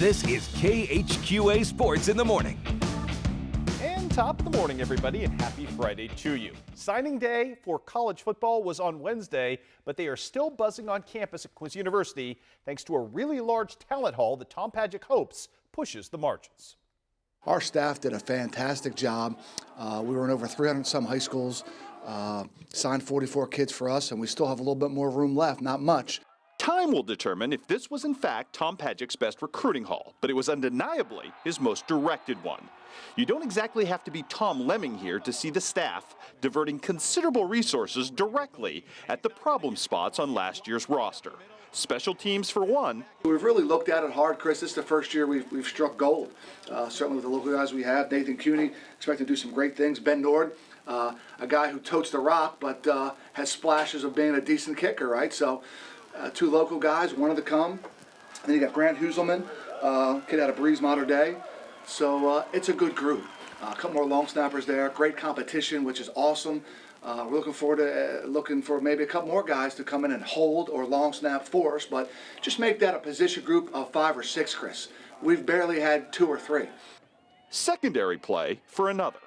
This is KHQA Sports in the Morning. And top of the morning, everybody, and happy Friday to you. Signing day for college football was on Wednesday, but they are still buzzing on campus at Quincy University thanks to a really large talent haul that Tom Pagic hopes pushes the margins. Our staff did a fantastic job. We were in over 300 some high schools, signed 44 kids for us, and we still have a little bit more room left, not much. Time will determine if this was in fact Tom Pagic's best recruiting haul, but it was undeniably his most directed one. You don't exactly have to be Tom Lemming here to see the staff diverting considerable resources directly at the problem spots on last year's roster. Special teams for one. We've really looked at it hard, Chris. This is the first year we've struck gold. Certainly with the local guys we have. Nathan Cooney, expect to do some great things. Ben Nord, a guy who totes the rock, but has splashes of being a decent kicker, right? So two local guys, one of the come. Then you got Grant Huselman, kid out of Breeze Mater Dei. So it's a good group. A couple more long snappers there. Great competition, which is awesome. We're looking forward to looking for maybe a couple more guys to come in and hold or long snap for us, but just make that a position group of 5 or 6, Chris. We've barely had 2 or 3. Secondary play for another.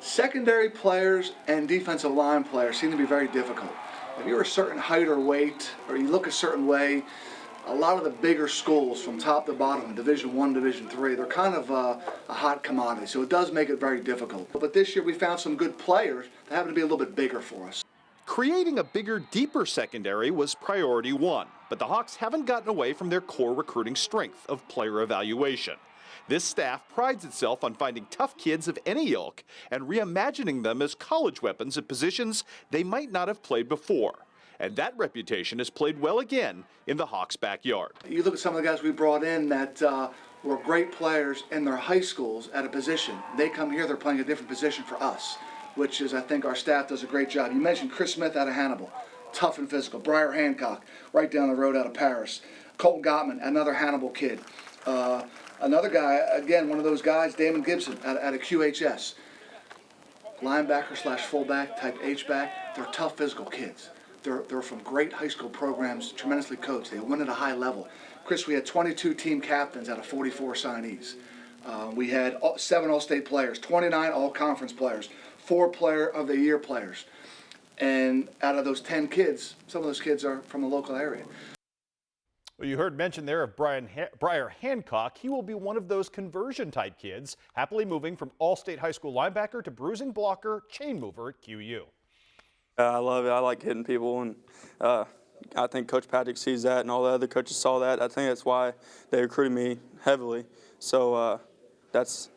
Secondary players and defensive line players seem to be very difficult. If you're a certain height or weight, or you look a certain way, a lot of the bigger schools from top to bottom, Division I, Division III, they're kind of a hot commodity, so it does make it very difficult. But this year we found some good players that happen to be a little bit bigger for us. Creating a bigger, deeper secondary was priority one, but the Hawks haven't gotten away from their core recruiting strength of player evaluation. This staff prides itself on finding tough kids of any ilk and reimagining them as college weapons at positions they might not have played before. And that reputation has played well again in the Hawks' backyard. You look at some of the guys we brought in that were great players in their high schools at a position. They come here, they're playing a different position for us, which is, I think, our staff does a great job. You mentioned Chris Smith out of Hannibal, tough and physical. Briar Hancock, right down the road out of Paris. Colton Gottman, another Hannibal kid. Another guy, again, one of those guys, Damon Gibson out of QHS. Linebacker / fullback type H-back. They're tough physical kids. They're from great high school programs, tremendously coached. They win at a high level. Chris, we had 22 team captains out of 44 signees. We had 7 All-State players, 29 All-Conference players, 4 Player of the Year players. And out of those 10 kids, some of those kids are from the local area. Well, you heard mention there of Briar Hancock. He will be one of those conversion-type kids, happily moving from All-State high school linebacker to bruising blocker, chain mover at QU. I love it. I like hitting people, and I think Coach Pagic sees that, and all the other coaches saw that. I think that's why they recruited me heavily. So that's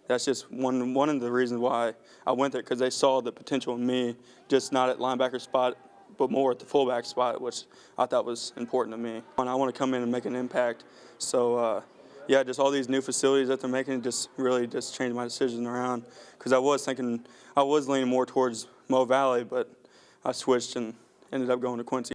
just one of the reasons why I went there, because they saw the potential in me, just not at linebacker spot, but more at the fullback spot, which I thought was important to me. And I want to come in and make an impact. So yeah, just all these new facilities that they're making just really just changed my decision around, because I was leaning more towards Mo Valley, but I switched and ended up going to Quincy.